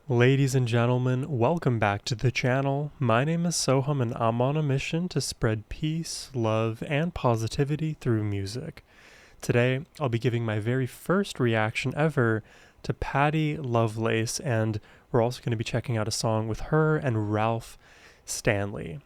Ladies and gentlemen, welcome back to the channel. My name is Sohum and I'm on a mission to spread peace, love, and positivity through music. Today, I'll be giving my very first reaction ever to Patty Loveless, and we're also going to be checking out a song with her and Ralph Stanley.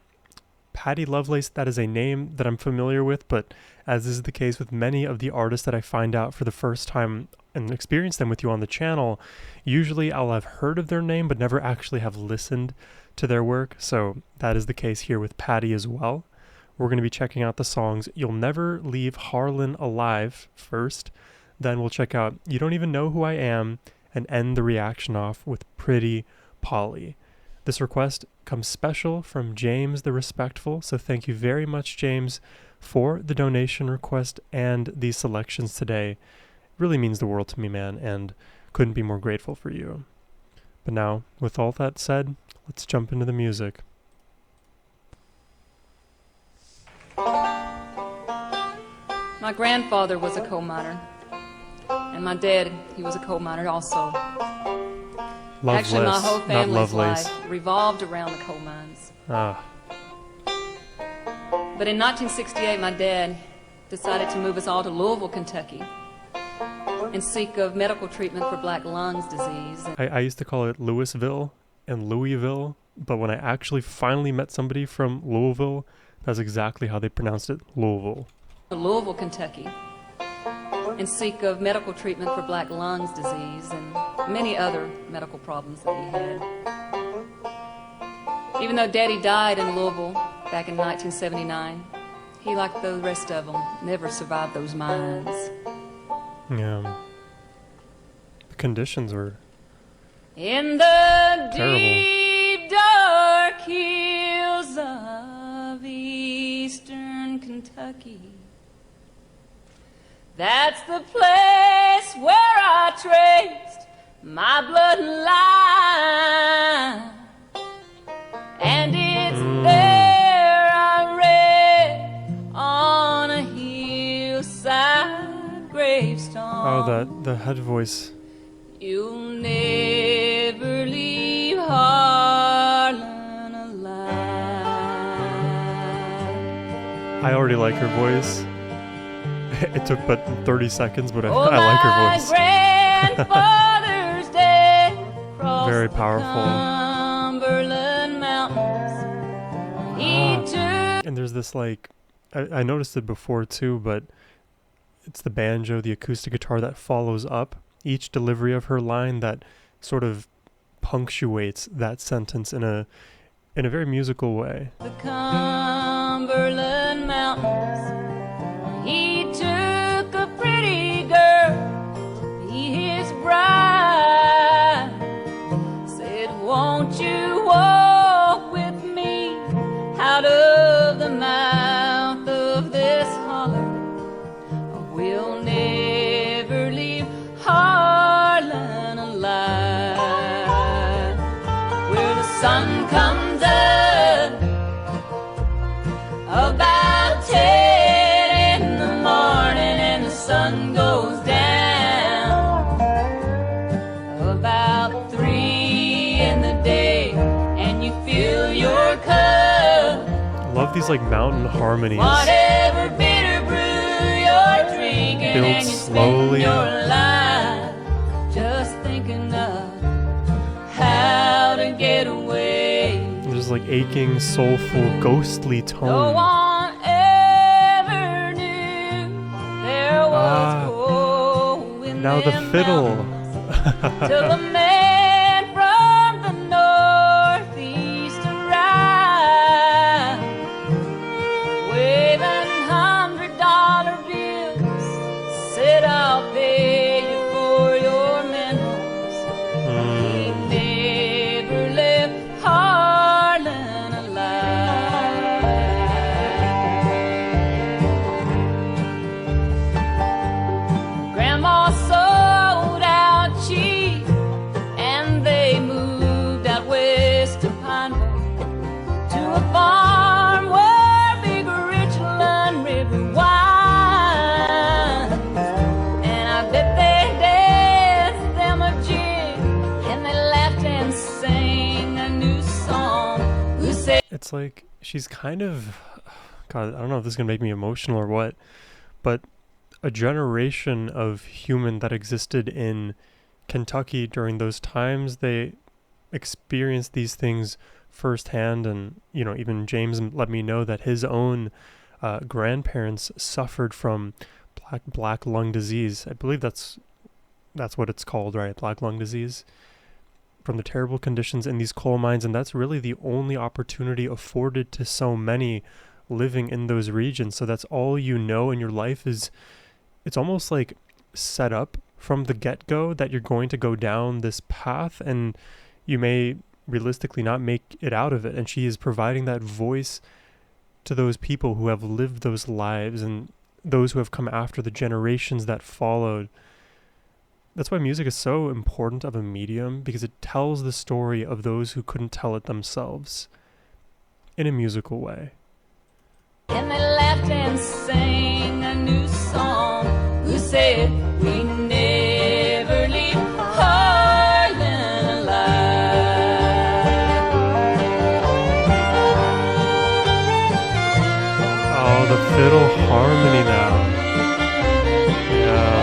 Patty Loveless, that is a name that I'm familiar with, but as is the case with many of the artists that I find out for the first time and experience them with you on the channel, usually I'll have heard of their name but never actually have listened to their work, so that is the case here with Patty as well. We're going to be checking out the songs You'll Never Leave Harlan Alive first, then we'll check out You Don't Even Know Who I Am, and end the reaction off with Pretty Polly. This request comes special from James the Respectful, so thank you very much, James, for the donation request and these selections today. It really means the world to me, man, and couldn't be more grateful for you. But now, with all that said, let's jump into the music. My grandfather was a coal miner, and my dad, he was a coal miner also. Loveless, Actually, my whole not family's Lovelace. life revolved around the coal mines. Ah, But in 1968, my dad decided to move us all to Louisville, Kentucky, and seek of medical treatment for black lungs disease. I used to call it Louisville and Louisville, but when I actually finally met somebody from Louisville, that's exactly how they pronounced it, Louisville. To Louisville, Kentucky, and seek of medical treatment for black lungs disease and many other medical problems that he had. Even though Daddy died in Louisville back in 1979, he, like the rest of them, never survived those mines. Yeah. The conditions were In the terrible. deep dark hills of eastern Kentucky, that's the place where I traced my bloodline, and it's there I read on a hillside gravestone. Oh, the head voice. You'll never leave Harlan alive. I already like her voice. It took but 30 seconds, but I Oh, like her my voice. grandfather's dead across Very the powerful. Cumberland Mountains. He took And there's this like, I noticed it before too, but it's the banjo, the acoustic guitar that follows up each delivery of her line that sort of punctuates that sentence in a very musical way. the Cumberland Mountains. He took a pretty girl to be his bride. Said, won't you walk with me out of the mouth of this holler? We'll never leave Harlan alive. Where the sun comes up about 10 in the morning and the sun goes down about 3 in the day, and you fill your cup. Love these like mountain harmonies. Whatever bitter brew you're drinking, Build and you slowly. spend your life just thinking of how to get away. There's like aching, soulful, ghostly No tone. one ever knew there was gold in Now the them fiddle. mountains till the man from the northeast arrived, waving $100 bills, said I'll pay you for your minerals. He never left Harlan alive. Grandma sold out cheap new song. Who say It's like she's kind of, God, I don't know if this is gonna make me emotional or what, but a generation of human that existed in Kentucky during those times, they experienced these things firsthand. And even James let me know that his own grandparents suffered from black lung disease. I believe that's what it's called, right? Black lung disease, from the terrible conditions in these coal mines. And that's really the only opportunity afforded to so many living in those regions. So that's all you know in your life. It's almost like set up from the get-go that you're going to go down this path, and you may realistically not make it out of it. And she is providing that voice to those people who have lived those lives and those who have come after, the generations that followed. That's why music is so important of a medium, because it tells the story of those who couldn't tell it themselves in a musical way. and they laughed and sang a new song. Who said we never leave Harlan alive? Oh, the fiddle harmony now. Yeah.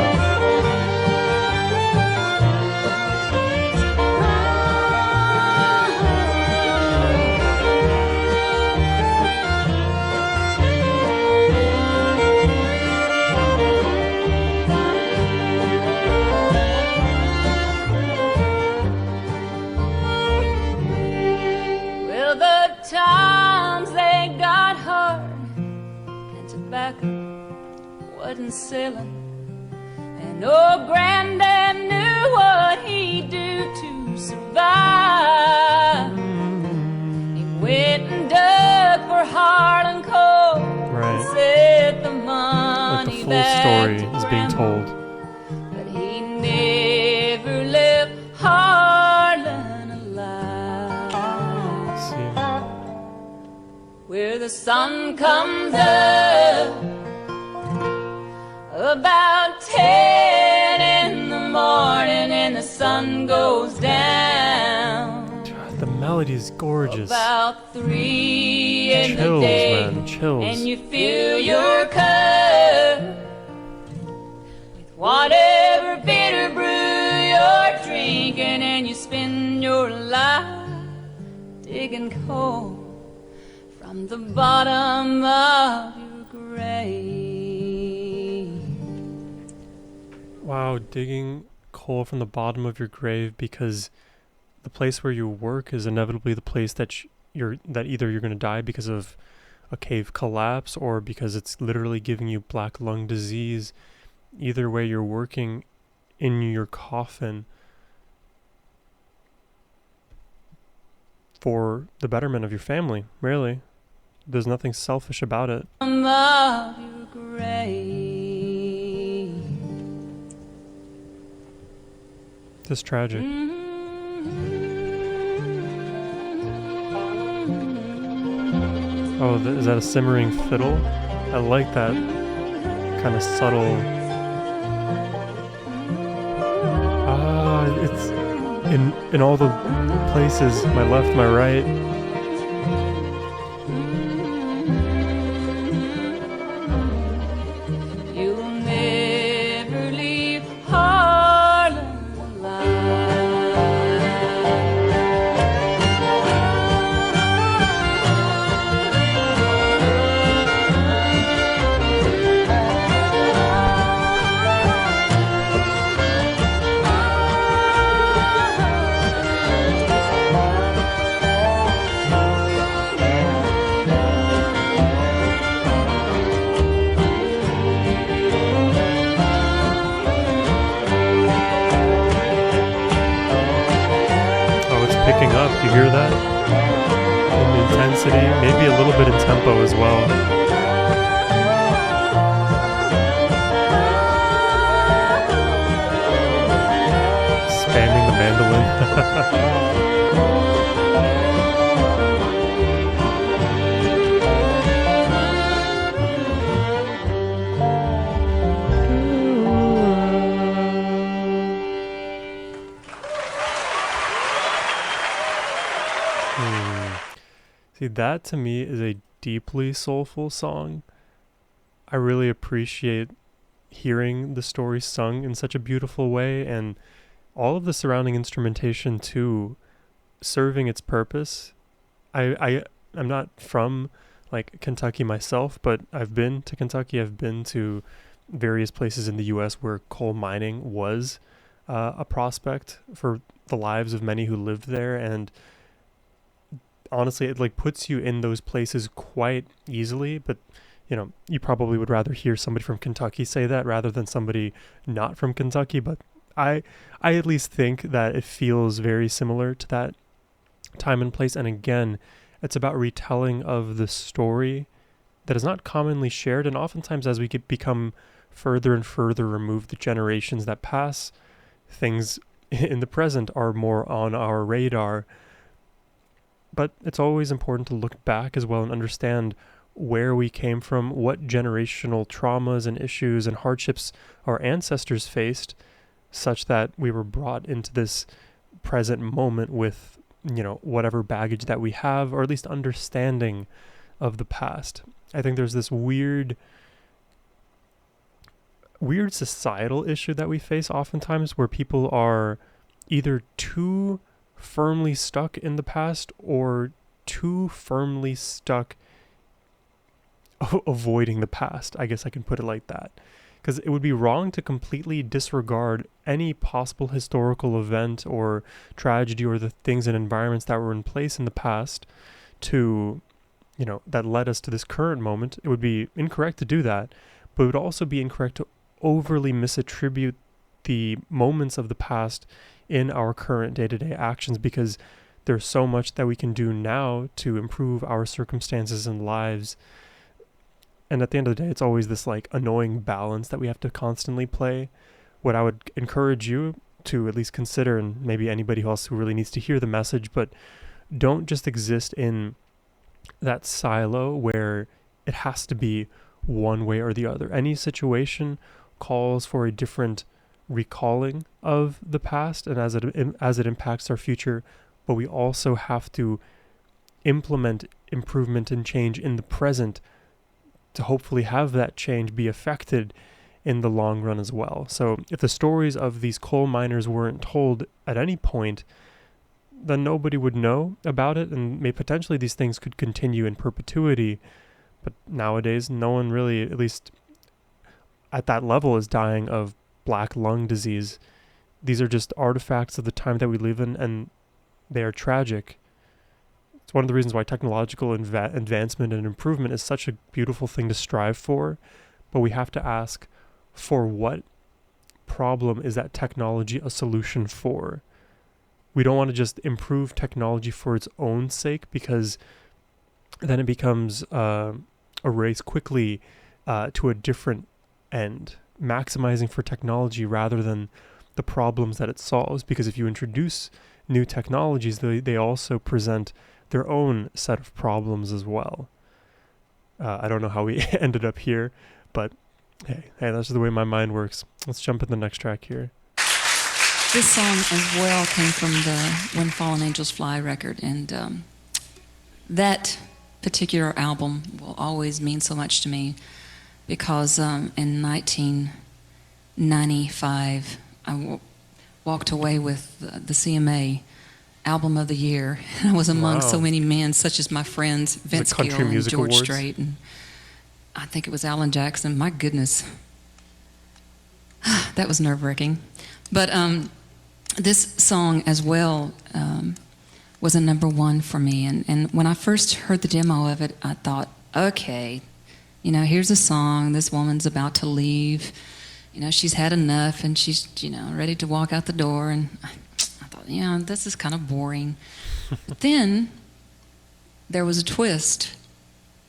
Well, the times they got hard, and tobacco wasn't selling, and old Granddad knew what he'd do to survive. He went and dug for Harlan coal, Right. set the Like money the full back story to is being Grandma. told. But he never left Harlan alive. See. Where the sun comes up about 10 in the morning and the sun goes down God, the melody is gorgeous. about 3 in Chills, the day, man, chills. and you fill your cup with whatever bitter brew you're drinking, and you spend your life digging coal from the bottom of your grave. Wow, digging coal from the bottom of your grave, because the place where you work is inevitably the place that either you're going to die because of a cave collapse or because it's literally giving you black lung disease. Either way, you're working in your coffin for the betterment of your family, really. There's nothing selfish about it. Of your grave. Just tragic. Oh, is that a simmering fiddle? I like that kind of subtle. Ah, it's in all the places, my left, my right. You'll never leave Harlan Oh, it's picking up. You hear that? In intensity, maybe a little bit in tempo as well. Spamming the mandolin. Hmm. See, that to me is a deeply soulful song. I really appreciate hearing the story sung in such a beautiful way, and all of the surrounding instrumentation too, serving its purpose. I'm not from like Kentucky myself, but I've been to Kentucky. I've been to various places in the U.S. where coal mining was a prospect for the lives of many who lived there, and honestly, it like puts you in those places quite easily. But you probably would rather hear somebody from Kentucky say that rather than somebody not from Kentucky. But I, I at least think that it feels very similar to that time and place. And again, it's about retelling of the story that is not commonly shared. And oftentimes, as we become further and further removed, the generations that pass, things in the present are more on our radar. But it's always important to look back as well and understand where we came from, what generational traumas and issues and hardships our ancestors faced, such that we were brought into this present moment with, whatever baggage that we have, or at least understanding of the past. I think there's this weird societal issue that we face oftentimes where people are either too firmly stuck in the past or too firmly stuck avoiding the past. I guess I can put it like that. Because it would be wrong to completely disregard any possible historical event or tragedy or the things and environments that were in place in the past to, that led us to this current moment. It would be incorrect to do that, but it would also be incorrect to overly misattribute the moments of the past in our current day-to-day actions, because there's so much that we can do now to improve our circumstances and lives. And at the end of the day, it's always this like annoying balance that we have to constantly play. What I would encourage you to at least consider, and maybe anybody else who really needs to hear the message, but don't just exist in that silo where it has to be one way or the other. Any situation calls for a different recalling of the past and as it impacts our future, but we also have to implement improvement and change in the present to hopefully have that change be affected in the long run as well. So if the stories of these coal miners weren't told at any point, then nobody would know about it, and potentially these things could continue in perpetuity. But nowadays, no one really, at least at that level, is dying of black lung disease. These are just artifacts of the time that we live in, and they are tragic. It's one of the reasons why technological advancement and improvement is such a beautiful thing to strive for, but we have to ask, for what problem is that technology a solution for? We don't want to just improve technology for its own sake, because then it becomes a race quickly to a different end, maximizing for technology rather than the problems that it solves. Because if you introduce new technologies, they also present their own set of problems as well. I don't know how we ended up here, but hey, that's the way my mind works. Let's jump in the next track here. This song as well came from the When Fallen Angels Fly record, and that particular album will always mean so much to me because in 1995 I walked away with the CMA Album of the Year. I was among so many men, such as my friends Vince Gill and George Awards. Strait, and I think it was Alan Jackson. My goodness, that was nerve-wracking. But this song as well was a number one for me. And when I first heard the demo of it, I thought, okay, here's a song. This woman's about to leave. She's had enough, and she's, ready to walk out the door. And I thought, this is kind of boring. But then there was a twist,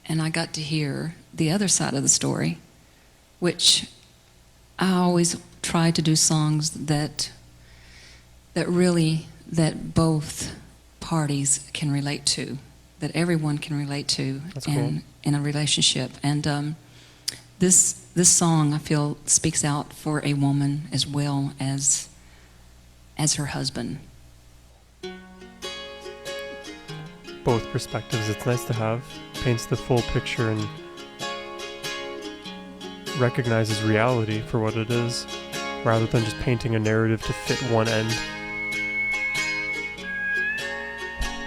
and I got to hear the other side of the story, which I always try to do songs that both parties can relate to, that everyone can relate to. That's cool. In a relationship. And this song, I feel, speaks out for a woman as well as her husband. both perspectives. It's nice to have. Paints the full picture and recognizes reality for what it is, rather than just painting a narrative to fit one end.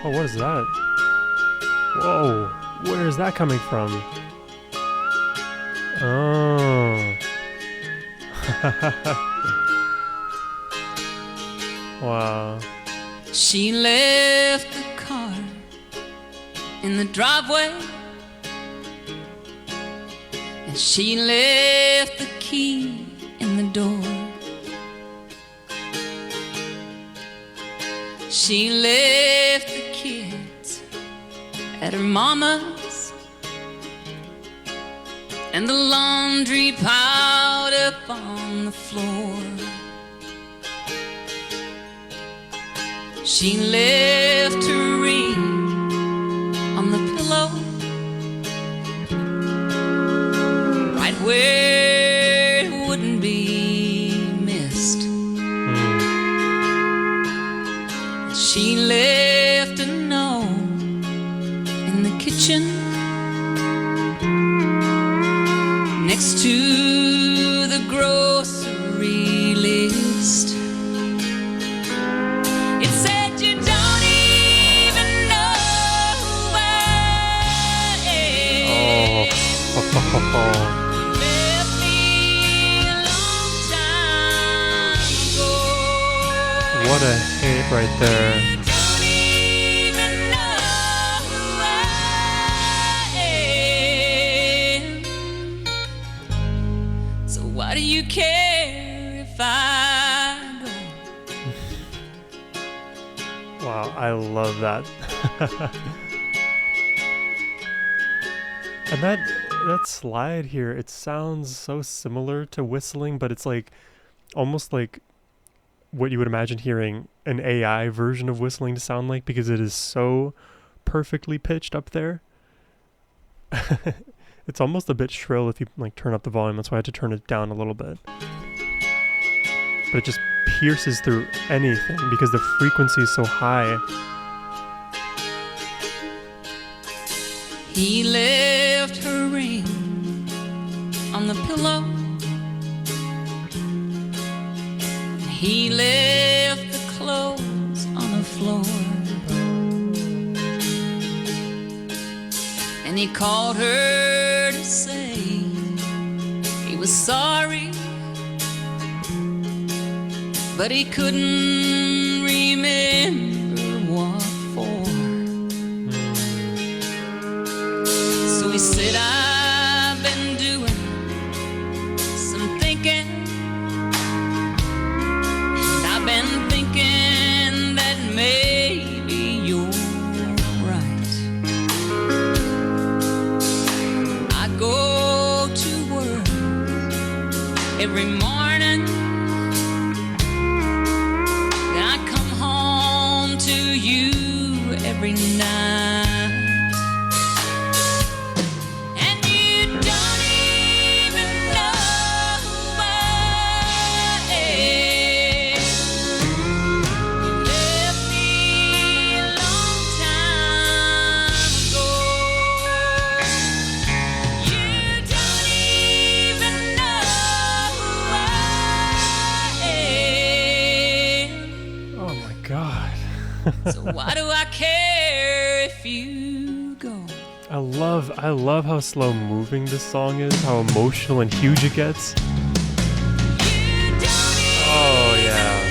Oh, what is that? Whoa, where is that coming from? Oh. Wow. She left the car in the driveway, and she left the key in the door. She left the kids at her mama's, and the laundry piled up on the floor. She left her ring on the pillow, right where it wouldn't be missed. She left a note in the kitchen next to the grocery list. It said, "You don't even know who I am." You left me a long time ago. What a hit right there. You don't even know who I am. So why do you care if I go? Wow, I love that. And that slide here, it sounds so similar to whistling, but it's like almost like what you would imagine hearing an AI version of whistling to sound like, because it is so perfectly pitched up there. It's almost a bit shrill if you like turn up the volume. That's why I had to turn it down a little bit. But it just pierces through anything because the frequency is so high. He left her ring on the pillow. He left the clothes on the floor. And he called her to say he was sorry, but he couldn't remember what for. So he said, "I've been doing some thinking, and I've been thinking that maybe you're right. I go to work every morning, then I come home to you every night. And you don't even know who I am. You left me a long time ago. You don't even know who I am. Oh my god. So why do I care if you go? I love how slow moving this song is, how emotional and huge it gets. Oh yeah.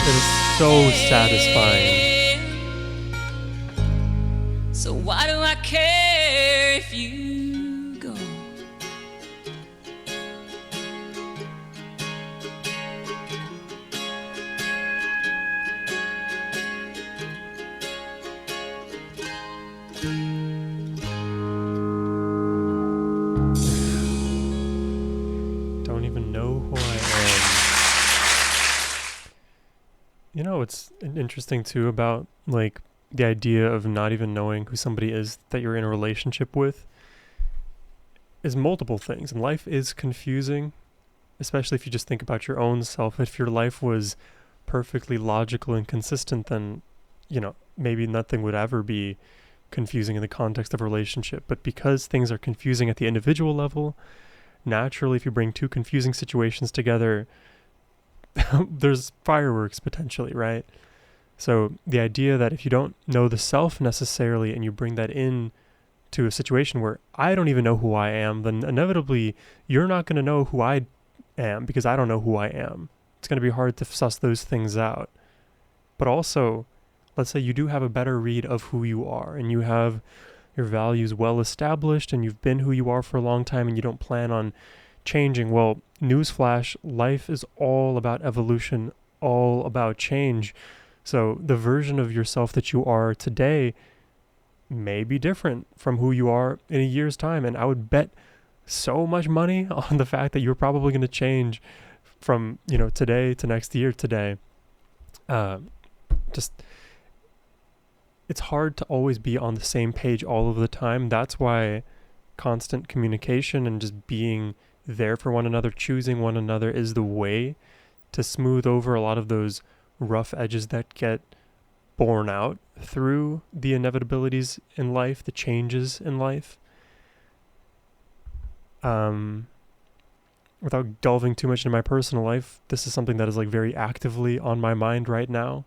It is so satisfying. So why do I care if you go? Don't even know who I am. You know, it's interesting too about like the idea of not even knowing who somebody is that you're in a relationship with is multiple things. And life is confusing, especially if you just think about your own self. If your life was perfectly logical and consistent, then, you know, maybe nothing would ever be confusing in the context of a relationship. But because things are confusing at the individual level, naturally, if you bring two confusing situations together, there's fireworks potentially, right? So the idea that if you don't know the self necessarily and you bring that in to a situation where I don't even know who I am, then inevitably you're not going to know who I am because I don't know who I am. It's going to be hard to suss those things out. But also, let's say you do have a better read of who you are and you have your values well established and you've been who you are for a long time and you don't plan on changing. Well, newsflash, life is all about evolution, all about change. So the version of yourself that you are today may be different from who you are in a year's time. And I would bet so much money on the fact that you're probably going to change from, today to next year today. Just, it's hard to always be on the same page all of the time. That's why constant communication and just being there for one another, choosing one another is the way to smooth over a lot of those rough edges that get borne out through the inevitabilities in life, the changes in life. Without delving too much into my personal life, this is something that is like very actively on my mind right now.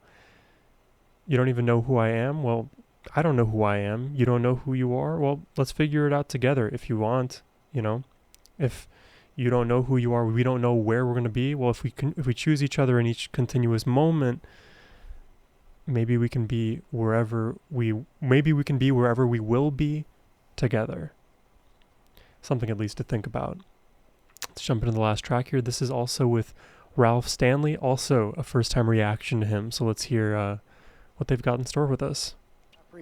You don't even know who I am? Well, I don't know who I am. You don't know who you are? Well, let's figure it out together if you want, If you don't know who you are, we don't know where we're going to be. Well, if we choose each other in each continuous moment, maybe we can be wherever we will be together. Something at least to think about. Let's jump into the last track here. This is also with Ralph Stanley, also a first-time reaction to him. So let's hear what they've got in store with us.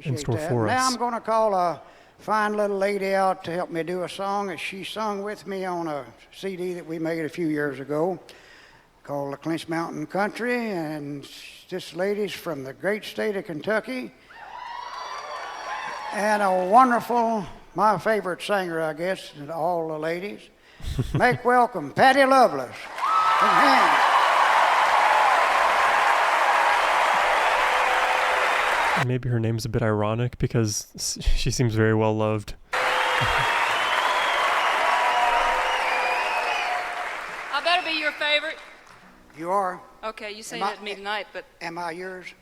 In store for us. Now I'm going to call a fine little lady out to help me do a song that she sung with me on a CD that we made a few years ago called the Clinch Mountain Country. And this lady's from the great state of Kentucky. And a wonderful, my favorite singer, I guess, and all the ladies. Make welcome Patty Loveless. Maybe her name's a bit ironic because she seems very well loved. I better be your favorite. You are? Okay, you say that to me tonight, but... Am I yours?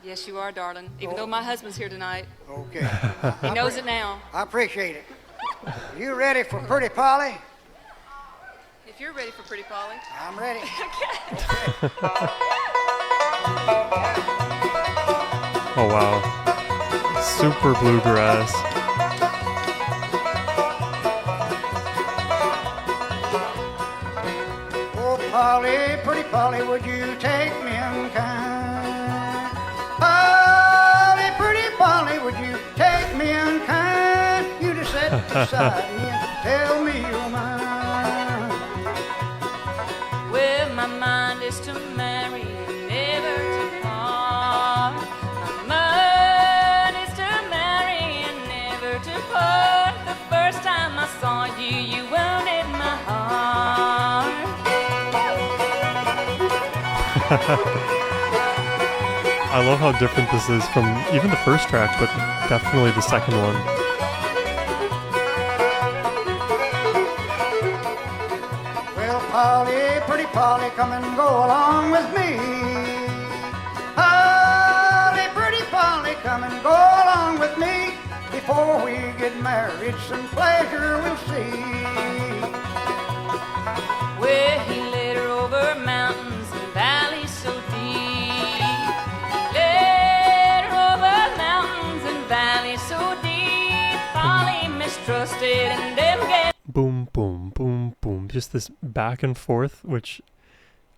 Yes, you are, darling. Even though my husband's here tonight. Okay. He knows it now. I appreciate it. You ready for Pretty Polly? If you're ready for Pretty Polly. I'm ready. Okay. Oh, wow. Super bluegrass. Oh, Polly, pretty Polly, would you take me unkind? Polly, pretty Polly, would you take me unkind? You just sit beside me and tell me you're mine. Well, my mind is to marry and never to part. My mind is to marry and never to part. The first time I saw you, you wanted my heart. I love how different this is from even the first track, but definitely the second one. Well, Polly, pretty Polly, come and go along with me. Polly, pretty Polly, come and go along with me. Before we get married, some pleasure we'll see. Well, he led her over mountains and valleys so deep. Led her over mountains and valleys so deep. Polly mistrusted and them get Boom, boom, boom, boom. Just this back and forth, which,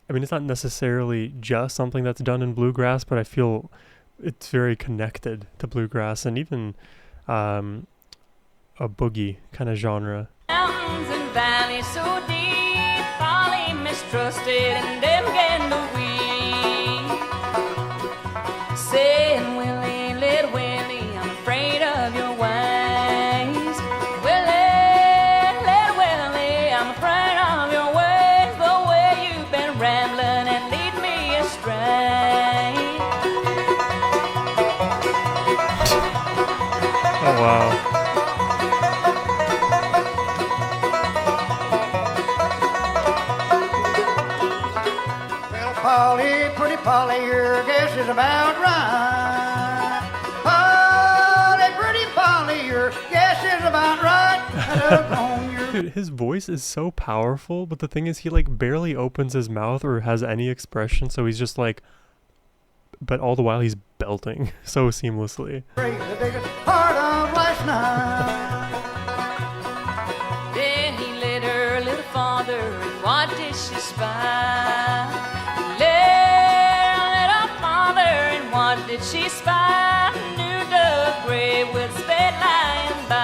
I mean, it's not necessarily just something that's done in bluegrass, but I feel it's very connected to bluegrass and even a boogie kind of genre. mountains and valleys so deep. Polly mistrusted and them get no weak. Saying, Willie, little Willie, I'm afraid of your ways. Willie, little Willie, I'm afraid of your ways. The way you've been rambling and lead me astray. Wow. Well, Polly, pretty Polly, your guess is about right. Polly, pretty Polly, your guess is about right. Dude, his voice is so powerful, but the thing is he like barely opens his mouth or has any expression, so he's just like, but all the while he's belting so seamlessly. The biggest part of last night. Then he led her a little farther, and what did she spy? He led her a little farther, and what did she spy? A new dove gray with sped lying by.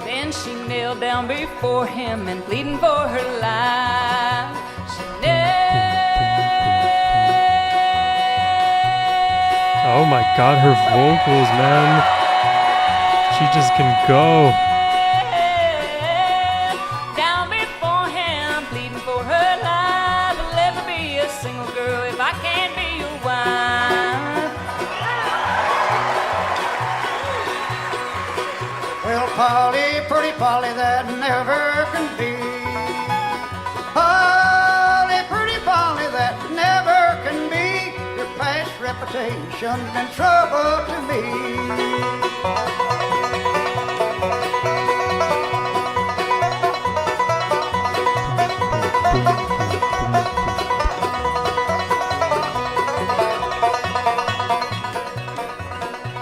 Then she knelt down before him and pleading for her life. She Oh my god, her vocals, man. She just can go. down before him, pleading for her life. I'll never be a single girl if I can't be your wife. Well, Polly, pretty Polly, that never can be. Polly, pretty Polly, that never can be. Your past reputation's been trouble to me.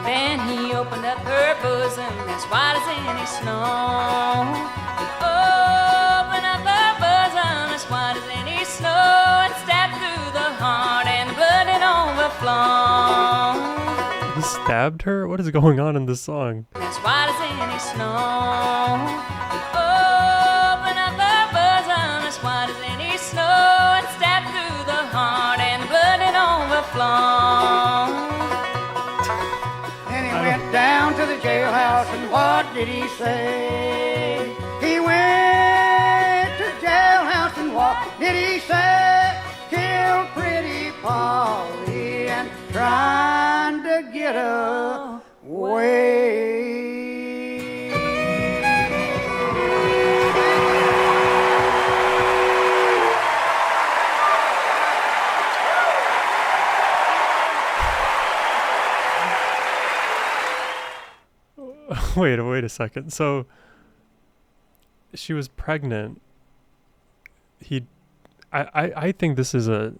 Then he opened up her bosom as white as any snow. He opened up her bosom as white as any snow and stabbed through the heart and the blood had overflown. He stabbed her? What is going on in this song? As white as any snow. He opened up her bosom as white as any snow and stabbed through the heart and the blood had overflown. Then he went down to the jailhouse, and what did he say? He went to jailhouse, and what did he say? Kill pretty Polly and trying to get away. Wait a second. So she was pregnant. I think this is a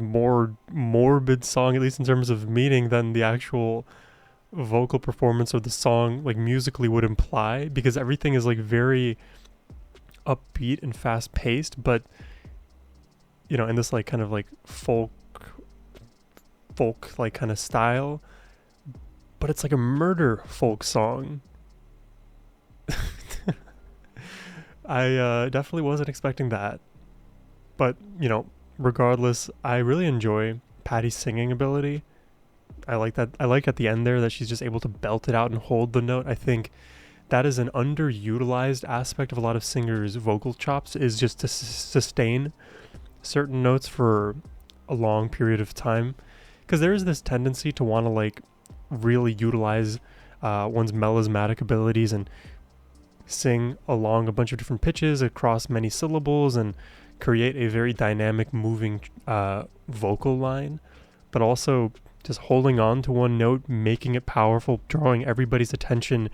more morbid song, at least in terms of meaning, than the actual vocal performance of the song like musically would imply, because everything is like very upbeat and fast paced, but you know, in this like kind of like folk like kind of style, but it's like a murder folk song. I definitely wasn't expecting that. But, you know, regardless, I really enjoy Patty's singing ability. I like that. I like at the end there that she's just able to belt it out and hold the note. I think that is an underutilized aspect of a lot of singers' vocal chops, is just to sustain certain notes for a long period of time. Because there is this tendency to want to like really utilize one's melismatic abilities and sing along a bunch of different pitches across many syllables and create a very dynamic moving vocal line, but also just holding on to one note, making it powerful, drawing everybody's attention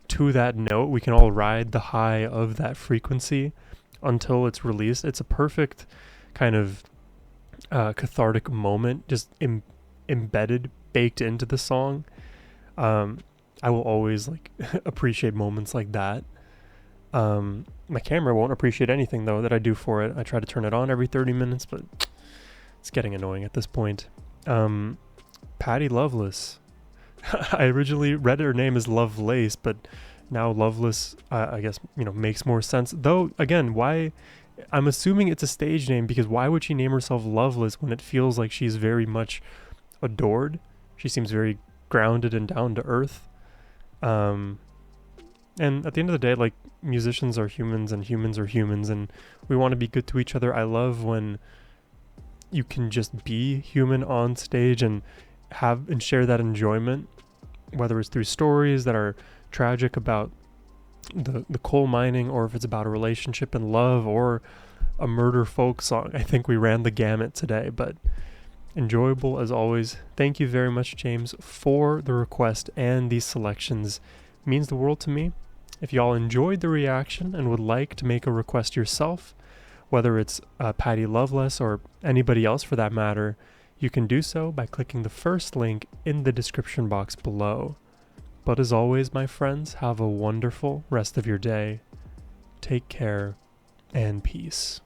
to that note. We can all ride the high of that frequency until it's released. It's a perfect kind of cathartic moment, just embedded, baked into the song. I will always like appreciate moments like that. My camera won't appreciate anything though that I do for it. I try to turn it on every 30 minutes, but it's getting annoying at this point. Patty Loveless. I originally read her name as Loveless, but now Loveless, I guess, you know, makes more sense. Though, again, why? I'm assuming it's a stage name, because why would she name herself Loveless when it feels like she's very much adored? She seems very grounded and down to earth. And at the end of the day, like, musicians are humans and humans are humans, and we want to be good to each other. I love when you can just be human on stage and have and share that enjoyment, whether it's through stories that are tragic about the coal mining, or if it's about a relationship and love, or a murder folk song. I think we ran the gamut today, but enjoyable as always. Thank you very much, James, for the request, and these selections means the world to me. If y'all enjoyed the reaction and would like to make a request yourself, whether it's Patty Loveless or anybody else for that matter, you can do so by clicking the first link in the description box below. But as always, my friends, have a wonderful rest of your day. Take care and peace.